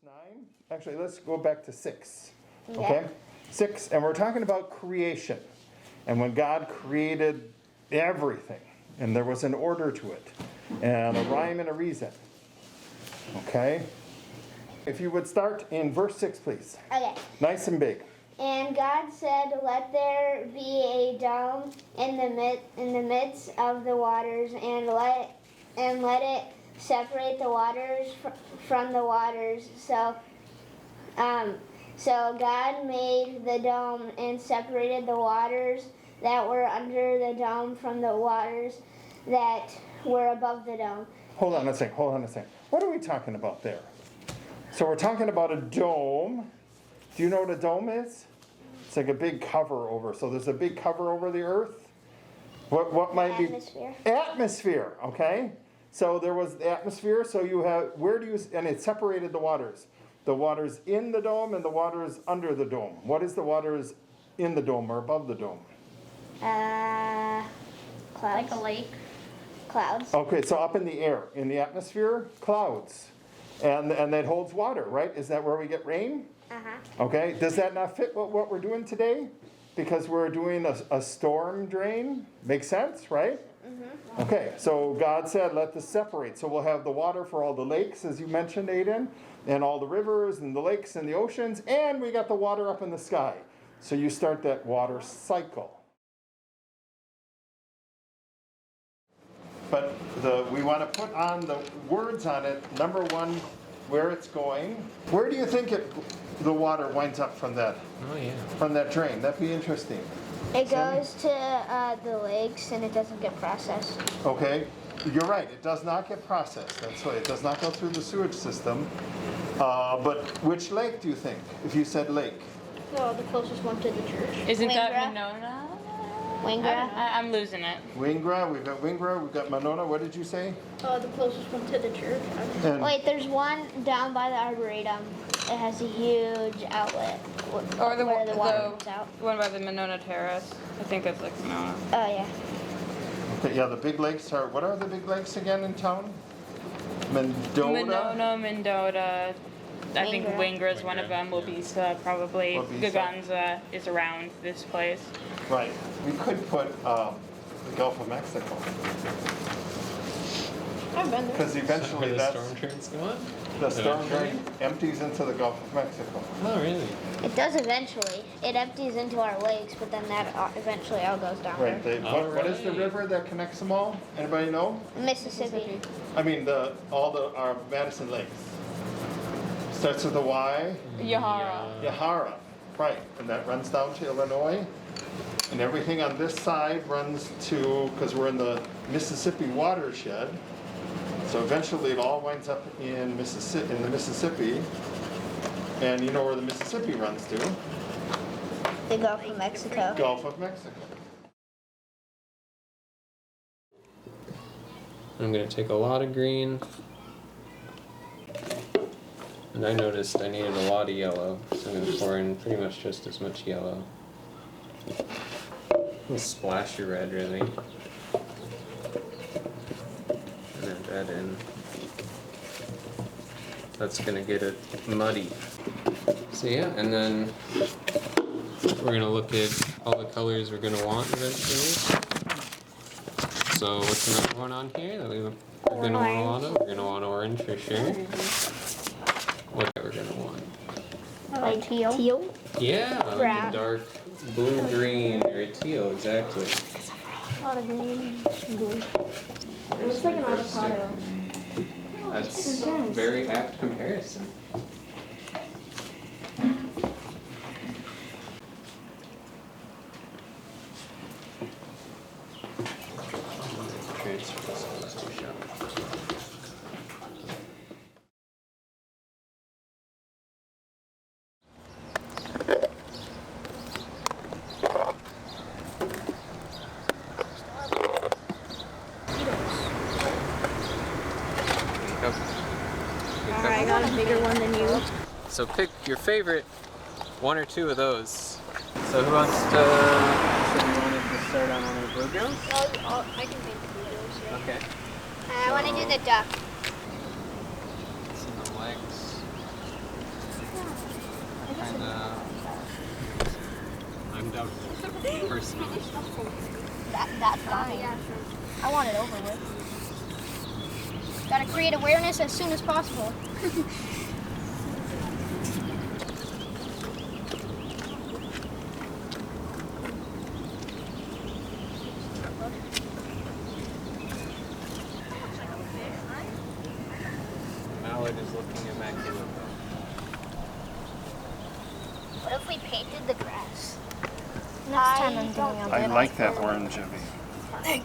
9. Actually, let's go back to 6. Okay? 6, and we're talking about creation. And when God created everything, and there was an order to it, and a rhyme and a reason. Okay? If you would start in verse 6, please. Okay. Nice and big. And God said, "Let there be a dome in the midst of the waters, and let it separate the waters from the waters." So God made the dome and separated the waters that were under the dome from the waters that were above the dome. Hold on a second. What are we talking about there? So we're talking about a dome. Do you know what a dome is? It's like a big cover over. So there's a big cover over the earth. What might Atmosphere. be? Atmosphere. Okay. So there was the atmosphere. So you have, and it separated the waters. The waters in the dome and the waters under the dome. What is the waters in the dome or above the dome? Clouds. Like a lake. Clouds. Okay, so up in the air, in the atmosphere, clouds. And that holds water, right? Is that where we get rain? Uh-huh. Okay, does that not fit what we're doing today? Because we're doing a storm drain? Makes sense, right? Mm-hmm. Okay, so God said, let this separate. So we'll have the water for all the lakes, as you mentioned, Aiden, and all the rivers and the lakes and the oceans, and we got the water up in the sky. So you start that water cycle. But we want to put on the words on it. Number 1, where it's going. Where do you think the water winds up from that? Oh yeah. From that drain? That'd be interesting. It goes to the lakes and it doesn't get processed. Okay, you're right. It does not get processed. That's right. It does not go through the sewage system. But which lake do you think? If you said lake. No, the closest one to the church. Isn't that Wingra. Monona? Wingra. I'm losing it. Wingra. We've got Monona. What did you say? Oh, the closest one to the church. And Wait, there's one down by the Arboretum. It has a huge outlet. Or the where the water the comes out. one by the Monona Terrace. I think that's like Monona. Oh, yeah. okay, yeah, the big lakes are. What are the big lakes again in town? Mendota. Mendota. I think Wingra. Wingra is one of them. Wabisa probably. Wabisa. Gaganza is around this place. Right. We could put the Gulf of Mexico. I've been there. Because eventually the that's storm drains go on? the storm drain empties into the Gulf of Mexico. Oh really? It does eventually. It empties into our lakes, but then that eventually all goes down Right. there. What is the river that connects them all? Anybody know? Mississippi. I mean our Madison lakes. Starts with a Y. Yahara. Yahara. Right. And that runs down to Illinois. And everything on this side runs to, because we're in the Mississippi watershed. So eventually it all winds up in the Mississippi. And you know where the Mississippi runs to? The Gulf of Mexico. Gulf of Mexico. I'm gonna take a lot of green. And I noticed I needed a lot of yellow, so I'm gonna pour in pretty much just as much yellow. A splash of red, really. And then that in. That's gonna get it muddy. So yeah, and then we're gonna look at all the colors we're gonna want eventually. So what's the number one on here that we're gonna want a lot of? We're gonna want orange for sure. What we're gonna want? Like teal? Yeah, Brown. dark blue green or teal, exactly. A lot of green. Blue. It looks like an avocado. That's a very apt comparison. Transfer this to shop. Alright, I got a bigger one than you. So pick your favorite one or two of those. So who wants to? So you wanted to start on one of the bluegills? I can paint the bluegills, yeah. Okay. I want to do the duck. So the legs. I want it over with. Gotta create awareness as soon as possible. Mallard is looking immaculate. What if we painted the grass? Next time I'm doing a I bit like of that orange, Evie.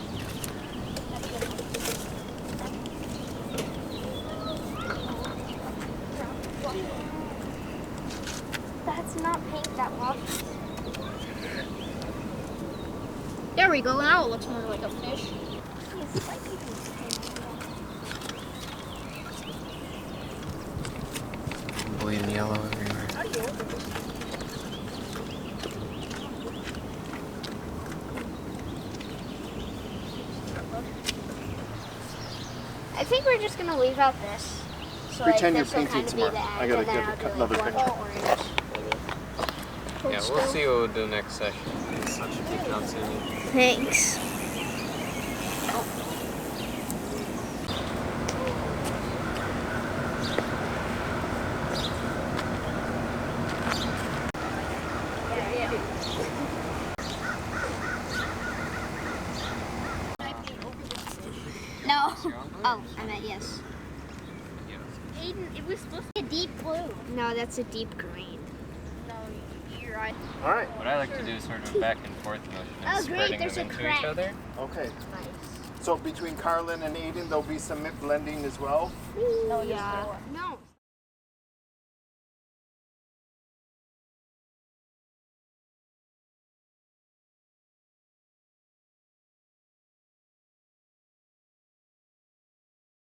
That's not paint that washes. There we go. Now it looks more like a fish. Blue and yellow everywhere. I think we're just gonna leave out this. So Pretend you're this will painting kinda be the tomorrow. I end, gotta and then get I'll do, another like, picture. one orange. Yeah, we'll see what we'll do next session. It's such a big house in it. Thanks. No. Oh, I meant yes. Aiden, it was supposed to be a deep blue. No, that's a deep green. No, you're right. All right. What I like to do is sort of back and forth motion and Oh, great, spreading there's them a into crack. each other. Okay. So between Carlin and Aiden, there'll be some blending as well. No, Yeah.